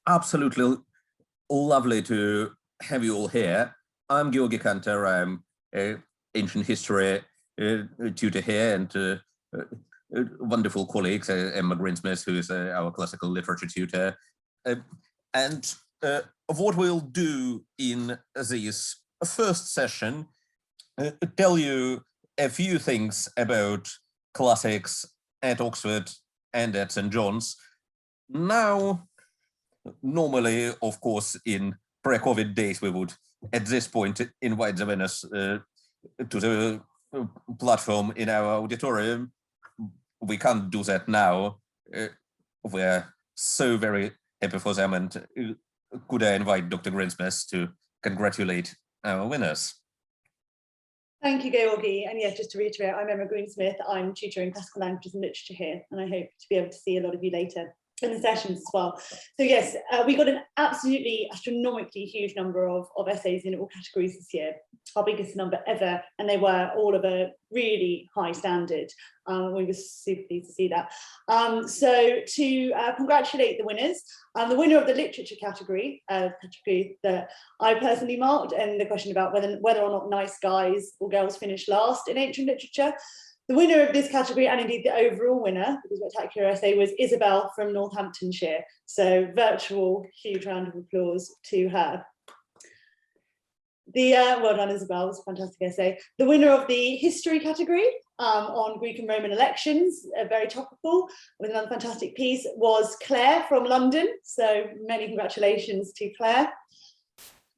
absolutely lovely to have you all here. I'm Georgi Kantor. I'm an ancient history tutor here, and wonderful colleagues, Emma Greensmith, who is our classical literature tutor. And what we'll do in this first session, tell you a few things about classics at Oxford and at St. John's. Now, normally, of course, in pre-COVID days, we would, at this point, invite the winners to the platform in our auditorium. We can't do that now. We're so very happy for them, and could I invite Dr. Greensmith to congratulate our winners? Thank you, Georgi. And yes, just to reiterate, I'm Emma Greensmith. I'm tutoring classical languages and literature here, and I hope to be able to see a lot of you later in the sessions as well. So yes, we got an absolutely astronomically huge number of essays in all categories this year, our biggest number ever, and they were all of a really high standard. We were super pleased to see that. So to congratulate the winners, the winner of the literature category that I personally marked, and the question about whether or not nice guys or girls finished last in ancient literature. The winner of this category, and indeed the overall winner of the spectacular essay, was Isabel from Northamptonshire. So virtual huge round of applause to her. Well done, Isabel, it was a fantastic essay. The winner of the history category on Greek and Roman elections, very topical, with another fantastic piece, was Claire from London. So many congratulations to Claire.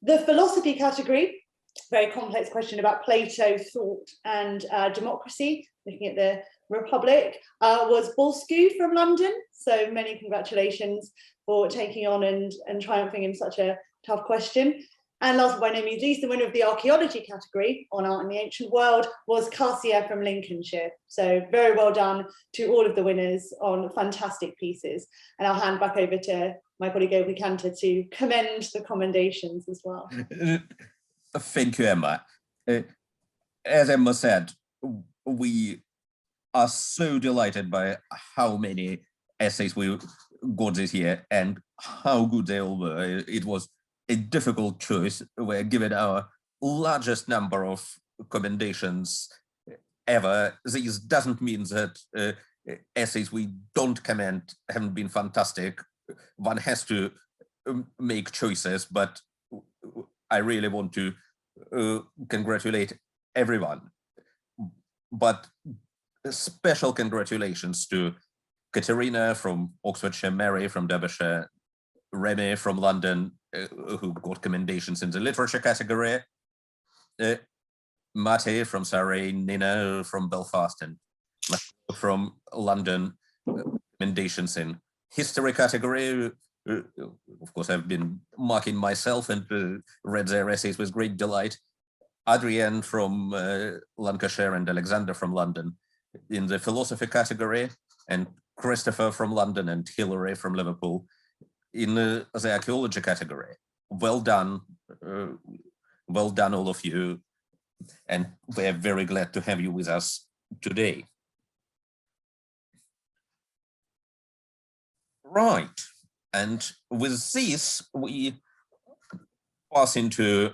The philosophy category, very complex question about Plato, thought and democracy, looking at the Republic, was Bolscu from London. So many congratulations for taking on and triumphing in such a tough question. And last but by no means least, the winner of the archaeology category on art in the ancient world was Cassia from Lincolnshire. So very well done to all of the winners on fantastic pieces. And I'll hand back over to my colleague Georgi Kantor to commend the commendations as well. Thank you, Emma. As Emma said, we are so delighted by how many essays we got this year and how good they all were. It was a difficult choice. We're given our largest number of commendations ever. This doesn't mean that essays we don't commend haven't been fantastic. One has to make choices, but I really want to congratulate everyone. But special congratulations to Katerina from Oxfordshire, Mary from Derbyshire, Remy from London, who got commendations in the literature category, Mate from Surrey, Nina from Belfast, and from London, commendations in history category. Of course, I've been marking myself and read their essays with great delight. Adrienne from Lancashire and Alexander from London in the philosophy category, and Christopher from London and Hilary from Liverpool in the archaeology category. Well done all of you, and we're very glad to have you with us today. Right, and with this, we pass into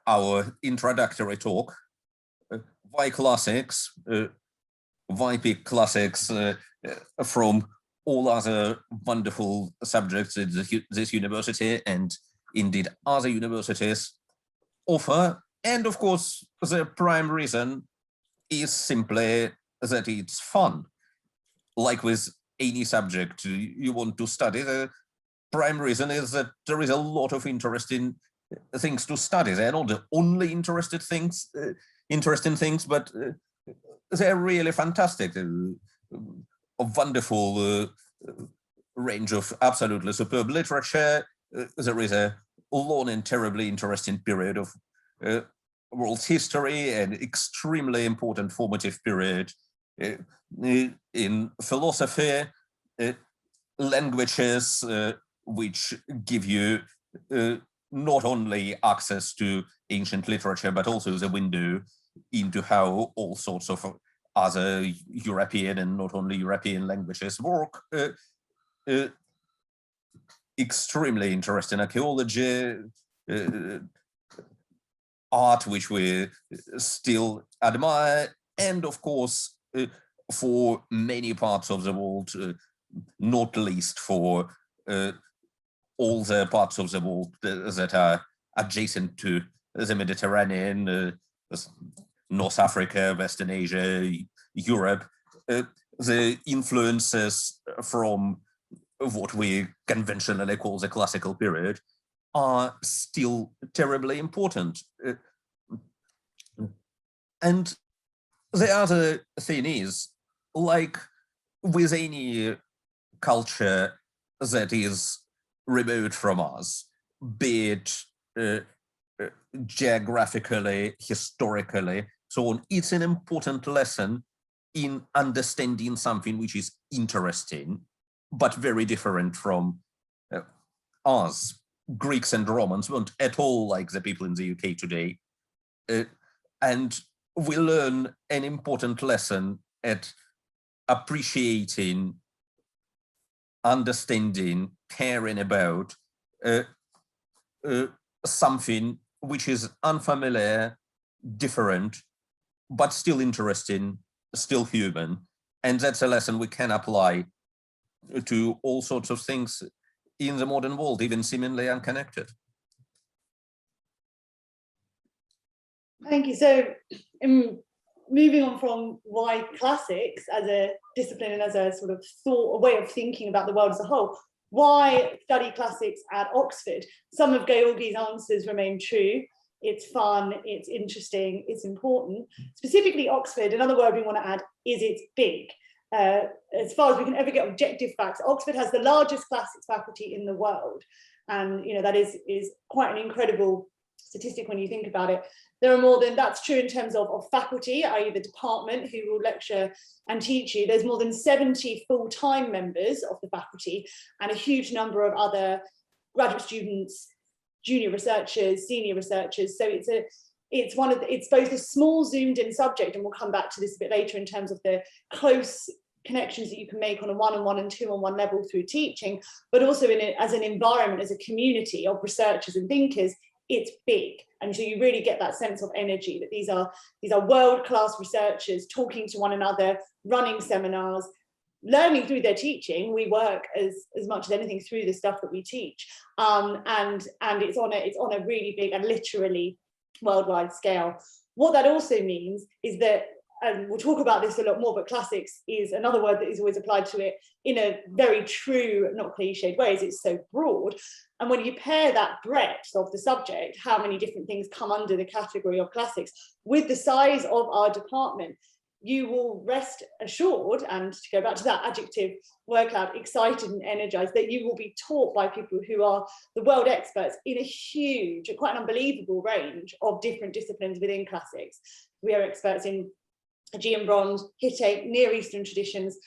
our introductory talk. Why classics? Why pick classics from all other wonderful subjects that this university and indeed other universities offer? And of course, the prime reason is simply that it's fun. Like with any subject you want to study, the prime reason is that there is a lot of interesting things to study. They're not the only interesting things, but they're really fantastic. A wonderful range of absolutely superb literature. There is a long and terribly interesting period of world's history, an extremely important formative period in philosophy, languages which give you not only access to ancient literature, but also the window into how all sorts of other European and not only European languages work. extremely interesting archaeology, art which we still admire, and of course, for many parts of the world, not least for all the parts of the world that are adjacent to the Mediterranean, North Africa, Western Asia, Europe, the influences from what we conventionally call the classical period are still terribly important. And the other thing is, like with any culture that is remote from us, be it geographically, historically, so on, it's an important lesson in understanding something which is interesting, but very different from us. Greeks and Romans weren't at all like the people in the UK today. And we learn an important lesson at appreciating, understanding, caring about something which is unfamiliar, different, but still interesting, still human. And that's a lesson we can apply to all sorts of things in the modern world, even seemingly unconnected. Thank you. So moving on from why classics as a discipline and as a sort of thought, a way of thinking about the world as a whole, why study classics at Oxford? Some of Georgi's answers remain true. It's fun, it's interesting, it's important. Specifically Oxford, another word we want to add is it's big. As far as we can ever get objective facts, Oxford has the largest classics faculty in the world. And that is quite an incredible statistic when you think about it. There are more than, that's true in terms of faculty, i.e. the department who will lecture and teach you. There's more than 70 full-time members of the faculty and a huge number of other graduate students, junior researchers, senior researchers. So it's both a small zoomed in subject, and we'll come back to this a bit later in terms of the close connections that you can make on a one-on-one and two-on-one level through teaching, but also as an environment, as a community of researchers and thinkers, it's big. And so you really get that sense of energy that these are world-class researchers talking to one another, running seminars, learning through their teaching. We work as much as anything through the stuff that we teach. And it's on a really big and literally worldwide scale. What that also means is that, and we'll talk about this a lot more, but classics is another word that is always applied to it in a very true, not cliched ways. It's so broad. And when you pair that breadth of the subject, how many different things come under the category of classics, with the size of our department, you will rest assured, and to go back to that adjective word cloud, excited and energized, that you will be taught by people who are the world experts in a huge, quite an unbelievable range of different disciplines within classics. We are experts in Aegean bronze, Hittite, Near Eastern traditions,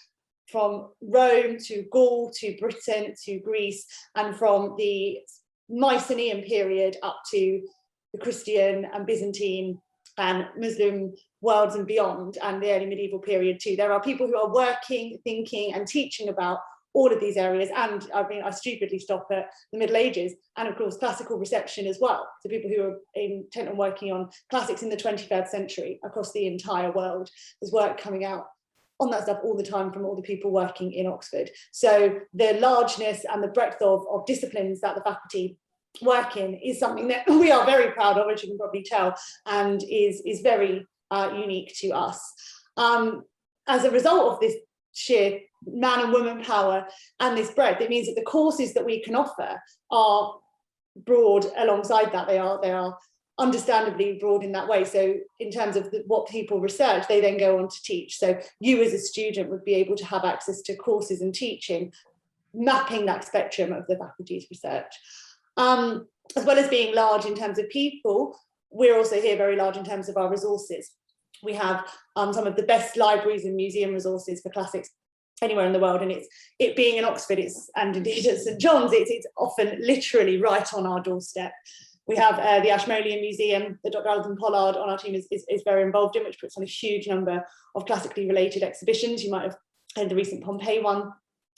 from Rome to Gaul to Britain to Greece, and from the Mycenaean period up to the Christian and Byzantine and Muslim worlds and beyond, and the early medieval period too. There are people who are working, thinking and teaching about all of these areas, and I stupidly stop at the Middle Ages, and of course classical reception as well. So people who are intent on working on classics in the 21st century across the entire world. There's work coming out on that stuff all the time from all the people working in Oxford. So the largeness and the breadth of disciplines that the faculty work in is something that we are very proud of, as you can probably tell, and is very unique to us. As a result of this sheer man and woman power and this breadth, it means that the courses that we can offer are broad alongside that. They are understandably broad in that way. So in terms of what people research, they then go on to teach. So you as a student would be able to have access to courses and teaching, mapping that spectrum of the faculty's research. As well as being large in terms of people, we're also here very large in terms of our resources. We have some of the best libraries and museum resources for classics anywhere in the world, and it being in Oxford, and indeed at St John's, it's often literally right on our doorstep. We have the Ashmolean Museum that Dr. Alison Pollard on our team is very involved in, which puts on a huge number of classically related exhibitions. You might have heard the recent Pompeii one.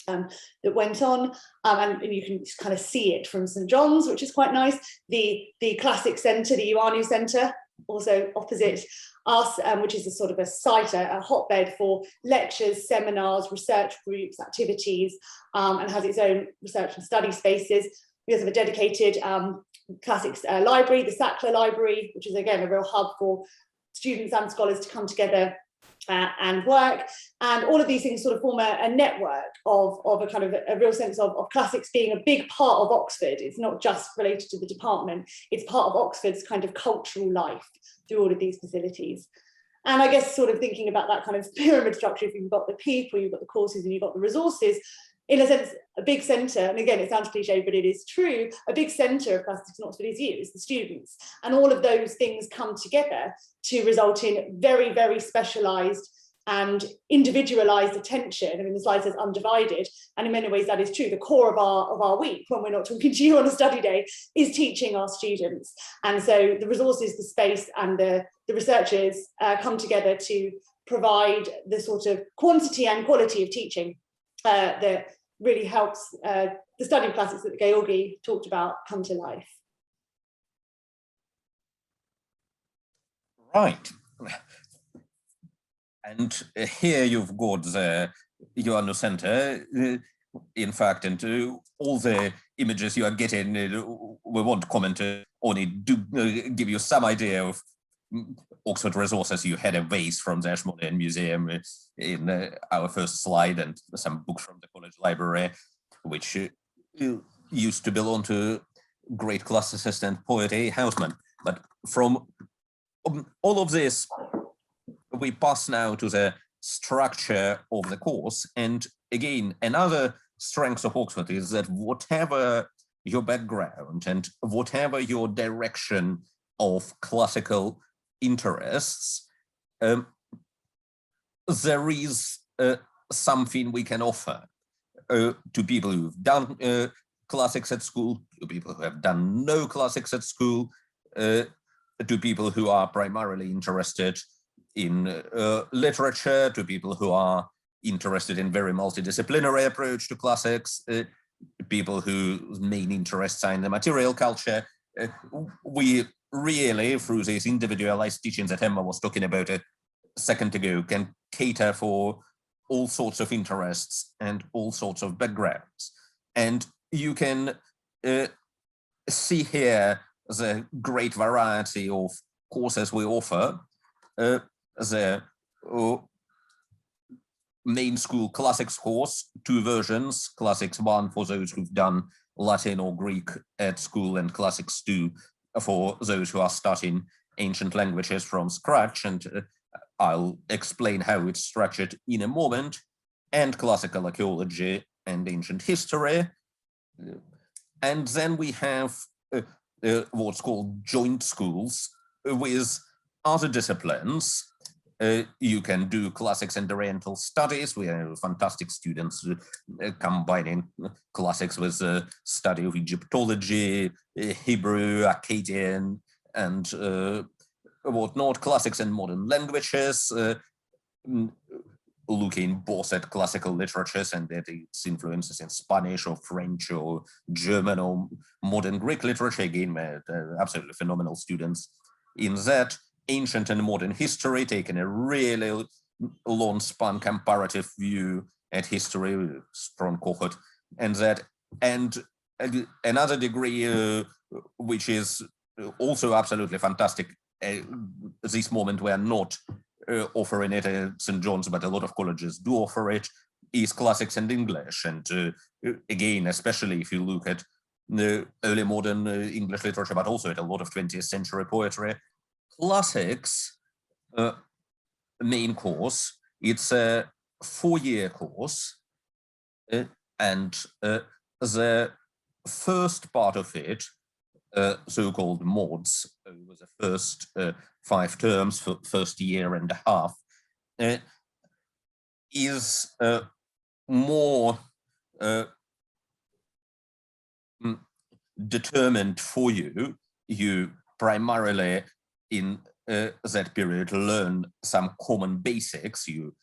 that went on, and you can kind of see it from St John's, which is quite nice. The Classic Centre, the Ioannou Centre, also opposite us, which is a sort of a site, a hotbed for lectures, seminars, research groups, activities, and has its own research and study spaces. We also have a dedicated classics library, the Sackler Library, which is again a real hub for students and scholars to come together and work. And all of these things sort of form a network of a kind of a real sense of classics being a big part of Oxford. It's not just related to the department, it's part of Oxford's kind of cultural life through all of these facilities. And I guess sort of thinking about that kind of pyramid structure, if you've got the people, you've got the courses, and you've got the resources, in a sense, a big centre, and again, it sounds cliche, but it is true, a big centre of classics in Oxford is you, it's the students. And all of those things come together to result in very, very specialised and individualised attention. I mean, the slide says undivided, and in many ways that is true. The core of our week, when we're not talking to you on a study day, is teaching our students. And so the resources, the space, and the researchers come together to provide the sort of quantity and quality of teaching that really helps the study of classics that Georgi talked about come to life. Right. And here you've got the Ioannou Centre, in fact, and all the images you are getting, we won't comment on it, do give you some idea of Oxford resources. You had a vase from the Ashmolean Museum in our first slide, and some books from the college library, which used to belong to great classicist and poet A. Houseman. But from all of this, we pass now to the structure of the course. And again, another strength of Oxford is that whatever your background and whatever your direction of classical interests, there is something we can offer to people who've done classics at school, to people who have done no classics at school, to people who are primarily interested in literature, to people who are interested in very multidisciplinary approach to classics, people whose main interests are in the material culture. We really, through these individualized teachings that Emma was talking about a second ago, can cater for all sorts of interests and all sorts of backgrounds. And you can see here the great variety of courses we offer. The main school classics course, 2 versions, classics 1 for those who've done Latin or Greek at school, and classics 2 for those who are starting ancient languages from scratch, and I'll explain how it's structured in a moment, and classical archaeology and ancient history. And then we have what's called joint schools with other disciplines. You can do classics and Oriental studies. We have fantastic students combining classics with the study of Egyptology, Hebrew, Akkadian, and whatnot, classics and modern languages, looking both at classical literatures and at its influences in Spanish or French or German or modern Greek literature. Again, absolutely phenomenal students in that. Ancient and modern history, taking a really long span comparative view at history, strong cohort, and that, and another degree which is also absolutely fantastic. This moment we are not offering it at St. John's, but a lot of colleges do offer it, is classics and English. And again, especially if you look at the early modern English literature, but also at a lot of 20th century poetry. Classics main course, it's a 4-year course, and the first part of it, so-called mods, over the first 5 terms, for first year and a half, is more determined for you. You primarily in that period learn some common basics. You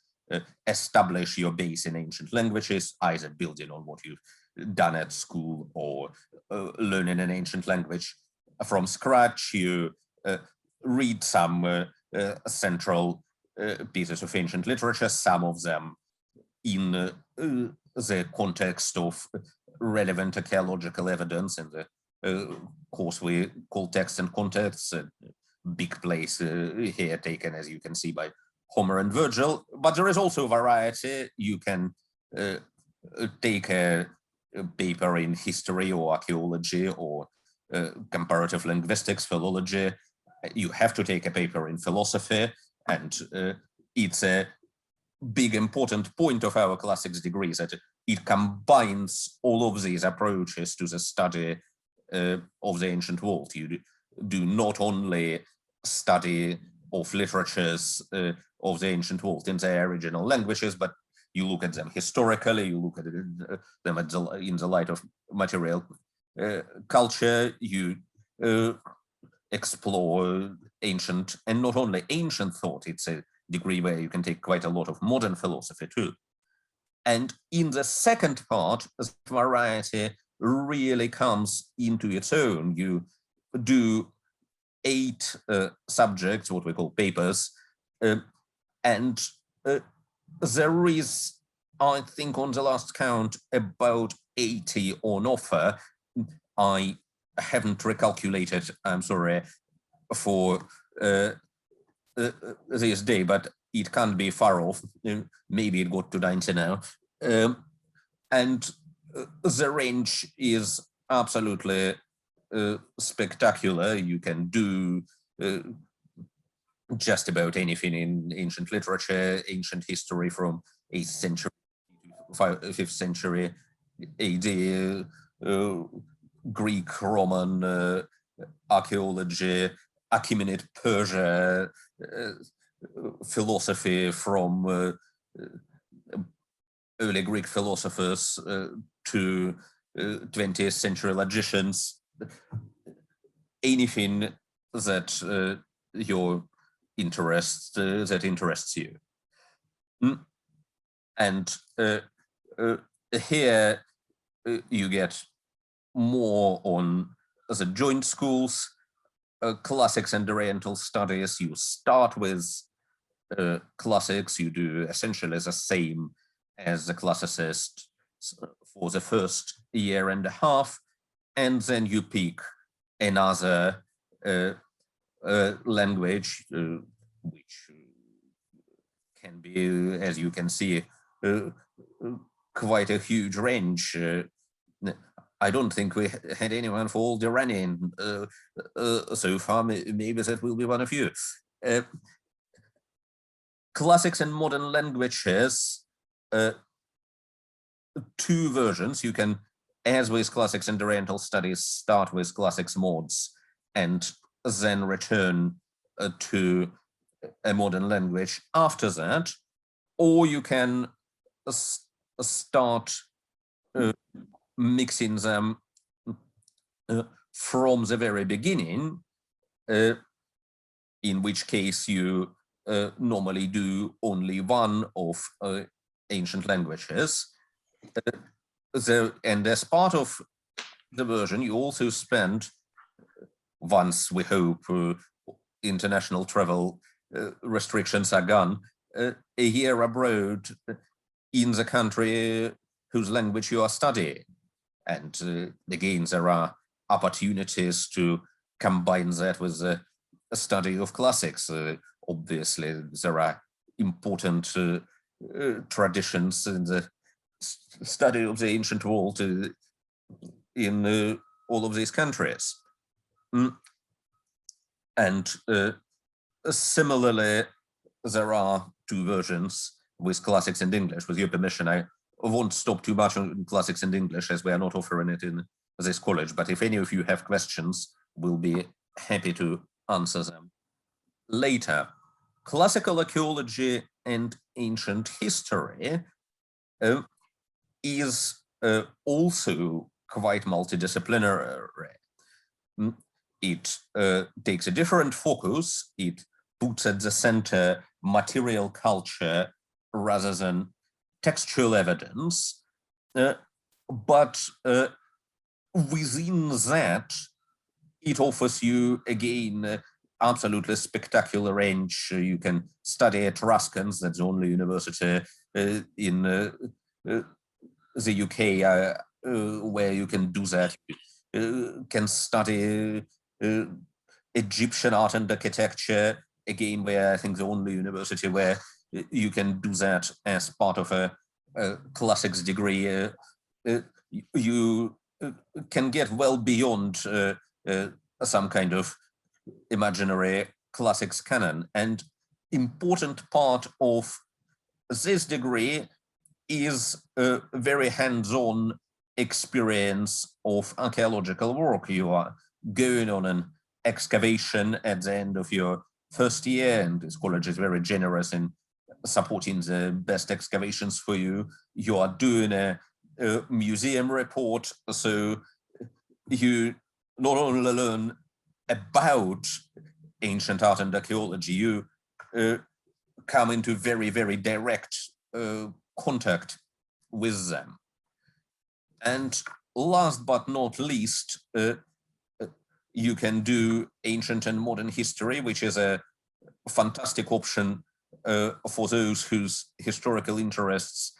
establish your base in ancient languages, either building on what you've done at school or learning an ancient language from scratch. You read some central pieces of ancient literature, some of them in the context of relevant archaeological evidence in the course we call text and context, a big place here taken, as you can see, by Homer and Virgil. But there is also variety. You can take a paper in history or archaeology or comparative linguistics, philology. You have to take a paper in philosophy, and it's a big important point of our classics degree that it combines all of these approaches to the study of the ancient world. You do not only study of literatures of the ancient world in their original languages, but you look at them historically, you look at them in the light of material culture, you explore ancient, and not only ancient thought, it's a degree where you can take quite a lot of modern philosophy too. And in the second part, variety really comes into its own. You do 8 subjects, what we call papers, and there is, I think on the last count, about 80 on offer. I haven't recalculated, I'm sorry, for this day, but it can't be far off. Maybe it got to 90 now. And the range is absolutely spectacular. You can do just about anything in ancient literature, ancient history from 8th century, 5th century AD, Greek, Roman, archaeology, Achaemenid Persia, philosophy from early Greek philosophers to 20th century logicians, anything that interests you. And here you get more on the joint schools, classics and Oriental studies. You start with classics, you do essentially the same as the classicist for the first year and a half, and then you pick another language, which can be, as you can see, quite a huge range. I don't think we had anyone for Old Iranian so far. Maybe that will be one of you. Classics and modern languages, 2 versions. You can, as with classics and Oriental studies, start with classics mods and then return to a modern language after that, or you can start mixing them from the very beginning, in which case you normally do only one of ancient languages. And as part of the version, you also spend, once we hope international travel restrictions are gone, a year abroad in the country whose language you are studying. And again, there are opportunities to combine that with the study of classics. Obviously, there are important traditions in the study of the ancient world in all of these countries. And similarly, there are 2 versions with classics and English. With your permission, I won't stop too much on classics and English, as we are not offering it in this college. But if any of you have questions, we'll be happy to answer them later. Classical archaeology and ancient history is also quite multidisciplinary. It takes a different focus. It puts at the center material culture rather than textual evidence. But within that, it offers you, again, absolutely spectacular range. You can study at Ruskin's, that's the only university in the UK where you can do that. Can study Egyptian art and architecture, again, where I think the only university where you can do that as part of a classics degree. You can get well beyond some kind of imaginary classics canon. And important part of this degree is a very hands-on experience of archaeological work. You are going on an excavation at the end of your first year, and this college is very generous in supporting the best excavations for you. You are doing a museum report, so you not only learn about ancient art and archaeology, you come into very, very direct contact with them. And last but not least, you can do ancient and modern history, which is a fantastic option for those whose historical interests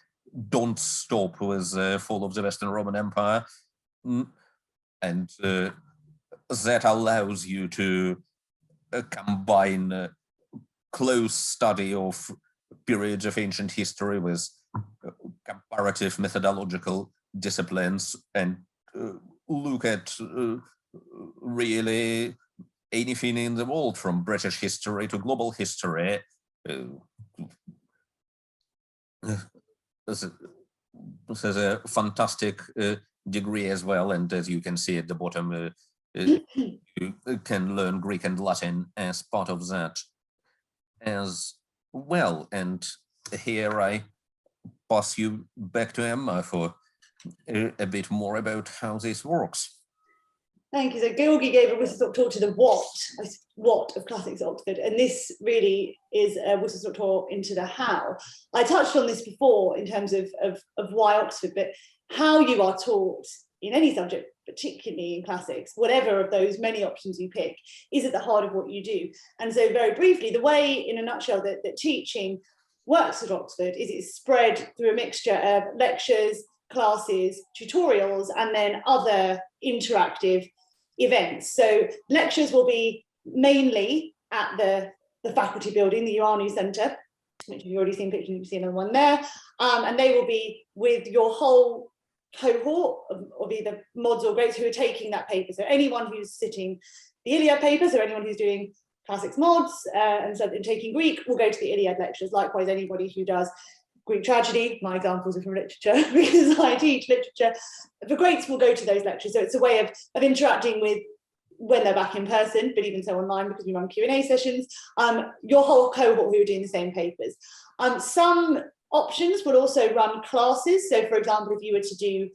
don't stop with the fall of the Western Roman Empire. And that allows you to combine close study of periods of ancient history with comparative methodological disciplines, and look at really anything in the world, from British history to global history. This is a fantastic degree as well, and as you can see at the bottom, you can learn Greek and Latin as part of that as well. And here I pass you back to Emma for a bit more about how this works. Thank you. So Georgi gave a whistle-stop tour to the what of classics at Oxford, and this really is a whistle-stop tour into the how. I touched on this before in terms of why Oxford, but how you are taught in any subject, particularly in classics, whatever of those many options you pick, is at the heart of what you do. And so very briefly, the way, in a nutshell, that teaching works at Oxford is it's spread through a mixture of lectures, classes, tutorials, and then other interactive events. So lectures will be mainly at the faculty building, the Uranu Centre, which you've already seen pictures, you can see another one there, and they will be with your whole cohort of either mods or greats who are taking that paper. So anyone who's sitting the Iliad paper, so anyone who's doing classics mods and taking Greek will go to the Iliad lectures. Likewise, anybody who does Greek tragedy, my examples are from literature because I teach literature, the greats will go to those lectures. So it's a way of interacting with, when they're back in person, but even so online because we run Q&A sessions, your whole cohort who are doing the same papers. Some options will also run classes. So for example, if you were to do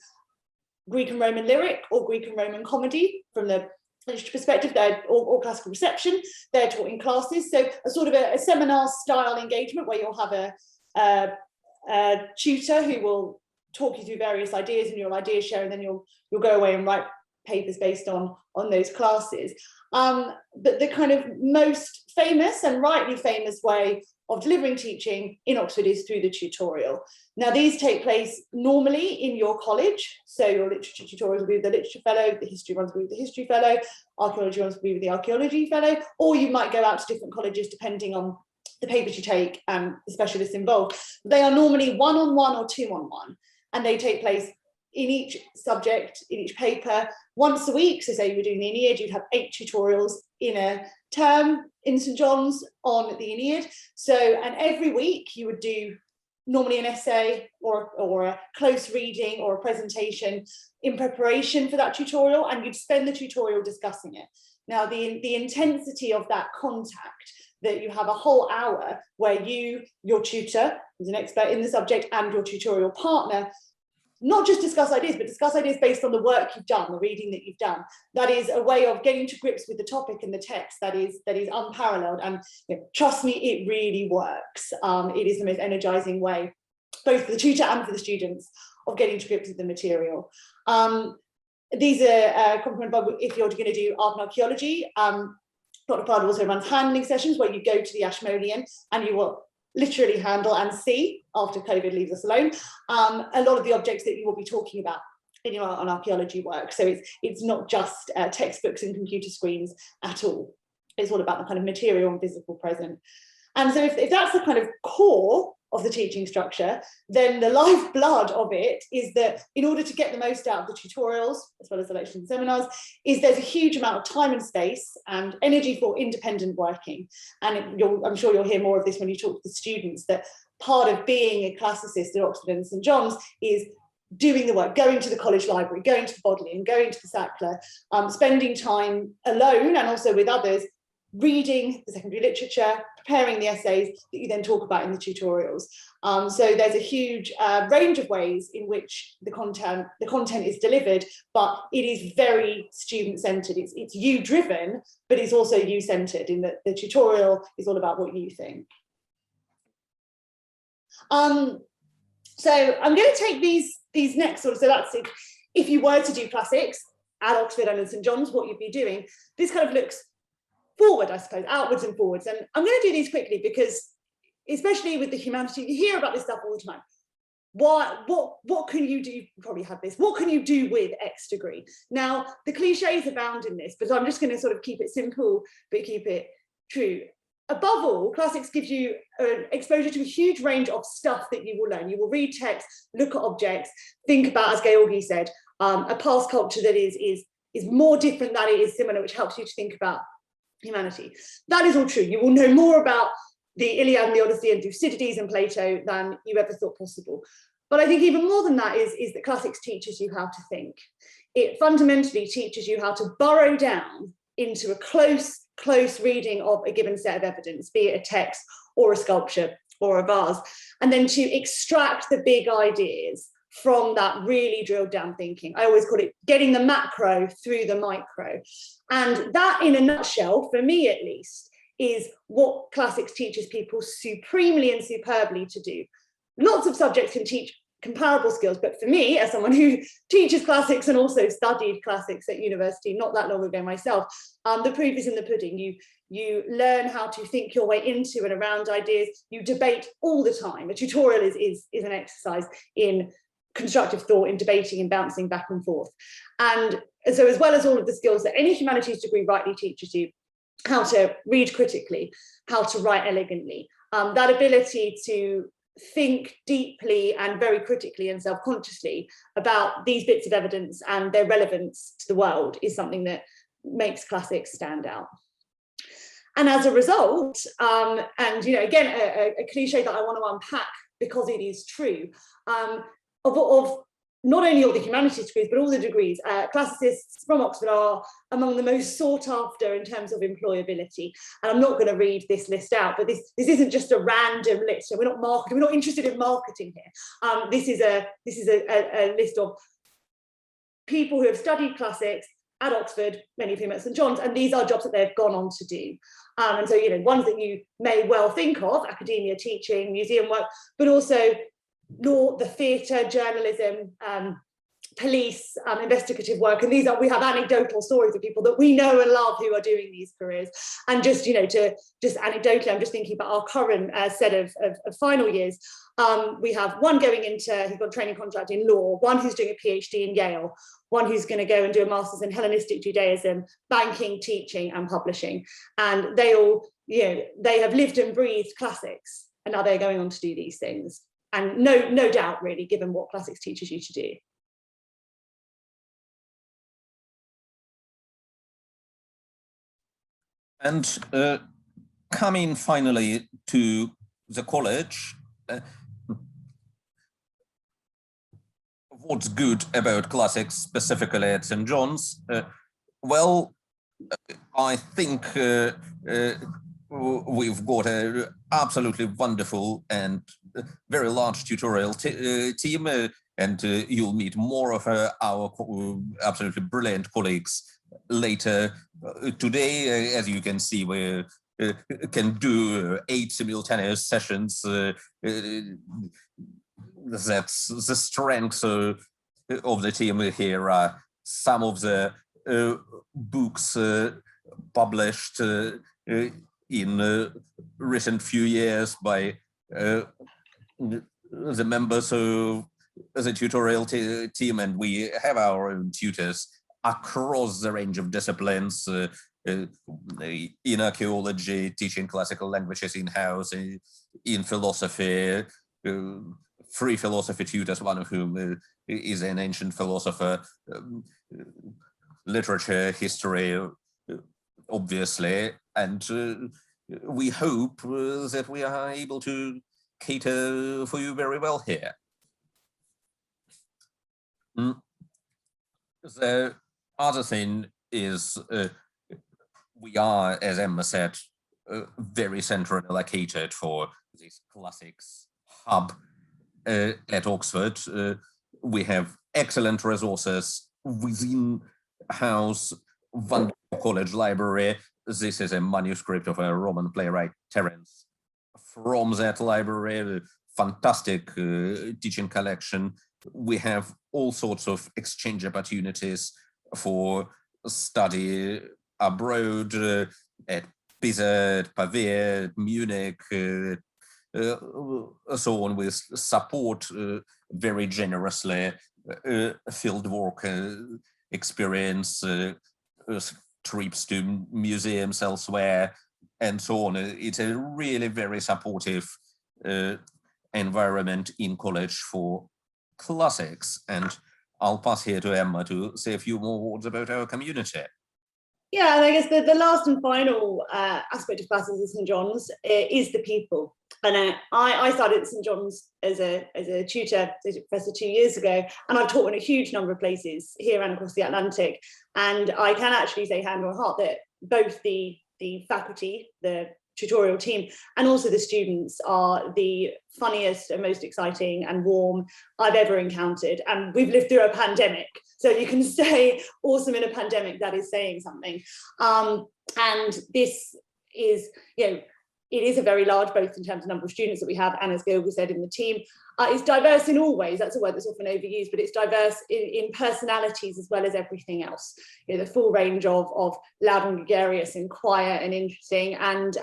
Greek and Roman lyric or Greek and Roman comedy from the literature perspective, or classical reception, they're taught in classes. So a sort of a seminar style engagement where you'll have a tutor who will talk you through various ideas and your idea share, and then you'll go away and write papers based on those classes. But the kind of most famous and rightly famous way of delivering teaching in Oxford is through the tutorial. Now, these take place normally in your college. So your literature tutorials will be with the literature fellow, the history ones will be with the history fellow, archaeology ones will be with the archaeology fellow, or you might go out to different colleges depending on the papers you take and the specialists involved. They are normally one-on-one or two-on-one, and they take place in each subject, in each paper, once a week. So say you were doing the Aeneid, you'd have 8 tutorials in a term in St John's on the Aeneid. So, and every week you would do normally an essay or a close reading or a presentation in preparation for that tutorial, and you'd spend the tutorial discussing it. Now, the intensity of that contact, that you have a whole hour where you, your tutor, who's an expert in the subject, and your tutorial partner not just discuss ideas, but discuss ideas based on the work you've done, the reading that you've done. That is a way of getting to grips with the topic and the text that is unparalleled. And trust me, it really works. It is the most energizing way, both for the tutor and for the students, of getting to grips with the material. These are complemented by if you're going to do art and archaeology. Dr. Prada also runs handling sessions where you go to the Ashmolean and you will literally handle and see, after COVID leaves us alone, a lot of the objects that you will be talking about in your art and archaeology work. So it's not just textbooks and computer screens at all. It's all about the kind of material and physical present. And so if that's the kind of core of the teaching structure, then the lifeblood of it is that in order to get the most out of the tutorials, as well as the lectures and seminars, is there's a huge amount of time and space and energy for independent working. And I'm sure you'll hear more of this when you talk to the students, that part of being a classicist at Oxford and St John's is doing the work, going to the college library, going to the Bodleian, going to the Sackler, spending time alone and also with others, reading the secondary literature, preparing the essays that you then talk about in the tutorials. So there's a huge range of ways in which the content is delivered, but it is very student-centered. It's you-driven, but it's also you-centered in that the tutorial is all about what you think. So I'm going to take these next sort of, so that's if you were to do classics at Oxford and at St John's, what you'd be doing. This kind of looks forward, I suppose, outwards and forwards. And I'm going to do these quickly because, especially with the humanities, you hear about this stuff all the time. What can you do? You probably have this. What can you do with X degree? Now, the cliches abound in this, but I'm just going to sort of keep it simple, but keep it true. Above all, classics gives you exposure to a huge range of stuff that you will learn. You will read text, look at objects, think about, as Georgi said, a past culture that is more different than it is similar, which helps you to think about humanity. That is all true. You will know more about the Iliad and the Odyssey and Thucydides and Plato than you ever thought possible. But I think even more than that is that classics teaches you how to think. It fundamentally teaches you how to burrow down into a close reading of a given set of evidence, be it a text or a sculpture or a vase, and then to extract the big ideas from that really drilled down thinking. I always call it getting the macro through the micro. And that, in a nutshell, for me at least, is what classics teaches people supremely and superbly to do. Lots of subjects can teach comparable skills, but for me, as someone who teaches classics and also studied classics at university not that long ago myself, the proof is in the pudding. You learn how to think your way into and around ideas. You debate all the time. A tutorial is an exercise in constructive thought, in debating and bouncing back and forth. And so, as well as all of the skills that any humanities degree rightly teaches you, how to read critically, how to write elegantly, that ability to think deeply and very critically and self-consciously about these bits of evidence and their relevance to the world is something that makes classics stand out. And as a result, and again, a cliche that I want to unpack because it is true, of not only all the humanities degrees, but all the degrees, classicists from Oxford are among the most sought after in terms of employability. And I'm not going to read this list out, but this isn't just a random list. So we're not marketing, we're not interested in marketing here. This is a list of people who have studied classics at Oxford, many of whom at St John's, and these are jobs that they've gone on to do. And so, ones that you may well think of, academia, teaching, museum work, but also law, the theatre, journalism, police, investigative work. And we have anecdotal stories of people that we know and love who are doing these careers. And just anecdotally, I'm just thinking about our current set of final years. We have one going into, who's got a training contract in law, one who's doing a PhD in Yale, one who's going to go and do a master's in Hellenistic Judaism, banking, teaching and publishing. And they all, they have lived and breathed classics, and now they're going on to do these things. And no doubt, really, given what classics teaches you to do. And coming finally to the college, what's good about classics, specifically at St. John's? Well, I think we've got an absolutely wonderful and very large tutorial team, and you'll meet more of our absolutely brilliant colleagues later today. As you can see, we can do 8 simultaneous sessions. That's the strength of the team here. Some of the books published in recent few years by the members of the tutorial team, and we have our own tutors across the range of disciplines, in archaeology, teaching classical languages in-house, in philosophy, free philosophy tutors, one of whom is an ancient philosopher, literature, history, obviously, and we hope that we are able to cater for you very well here. The other thing is we are, as Emma said, very centrally located for this classics hub at Oxford. We have excellent resources within house, wonderful college library. This is a manuscript of a Roman playwright, Terence. From that library, a fantastic teaching collection. We have all sorts of exchange opportunities for study abroad at Pisa, at Pavia, Munich, so on, with support very generously, fieldwork experience, trips to museums elsewhere, and so on. It's a really very supportive environment in college for classics. And I'll pass here to Emma to say a few more words about our community. Yeah, and I guess the last and final aspect of classics at St John's is the people. And I started at St John's as a tutor, as a professor 2 years ago, and I've taught in a huge number of places here and across the Atlantic. And I can actually say hand on heart that both the faculty, the tutorial team, and also the students are the funniest and most exciting and warm I've ever encountered. And we've lived through a pandemic, so you can say awesome in a pandemic, that is saying something. And this is, it is a very large, both in terms of number of students that we have, and as Gilby said, in the team. It's diverse in all ways. That's a word that's often overused, but it's diverse in personalities as well as everything else. The full range of loud and gregarious and quiet and interesting, and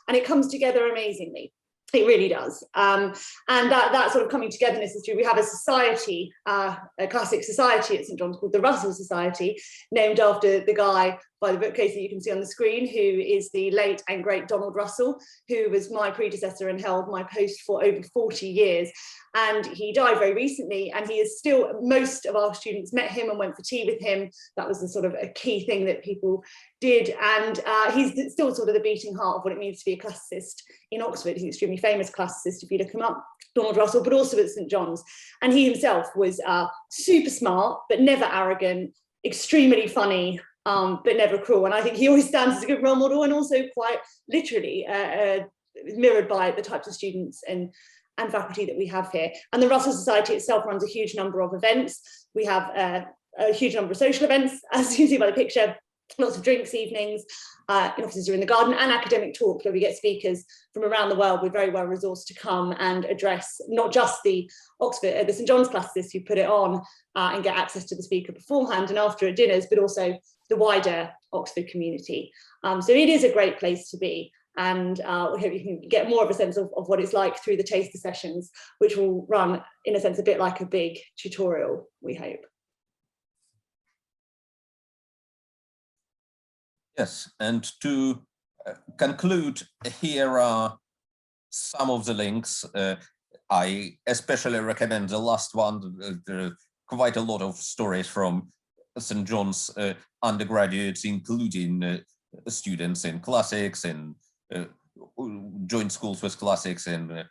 it comes together amazingly. It really does. And that sort of coming togetherness is true. We have a society, a classic society at St John's called the Russell Society, named after the guy by the bookcase that you can see on the screen, who is the late and great Donald Russell, who was my predecessor and held my post for over 40 years. And he died very recently, and he is still, most of our students met him and went for tea with him. That was the sort of a key thing that people did. And he's still sort of the beating heart of what it means to be a classicist in Oxford. He's an extremely famous classicist, if you look him up, Donald Russell, but also at St John's. And he himself was super smart, but never arrogant, extremely funny, but never cruel. And I think he always stands as a good role model, and also quite literally mirrored by the types of students and faculty that we have here. And the Russell Society itself runs a huge number of events. We have a huge number of social events, as you see by the picture, lots of drinks evenings, offices are in the garden, and academic talks where we get speakers from around the world. We're very well resourced to come and address not just the the St John's classicists who put it on and get access to the speaker beforehand and after at dinners, but also the wider Oxford community. So it is a great place to be. And we hope you can get more of a sense of what it's like through the taster sessions, which will run, in a sense, a bit like a big tutorial, we hope. Yes, and to conclude, here are some of the links. I especially recommend the last one. There are quite a lot of stories from St John's undergraduates, including students in classics and joint schools with classics and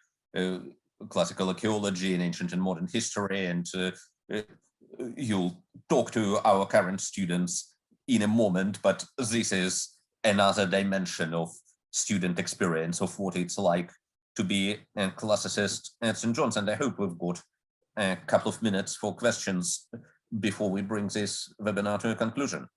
classical archaeology and ancient and modern history. And you'll talk to our current students in a moment, but this is another dimension of student experience of what it's like to be a classicist at St. John's. And I hope we've got a couple of minutes for questions before we bring this webinar to a conclusion.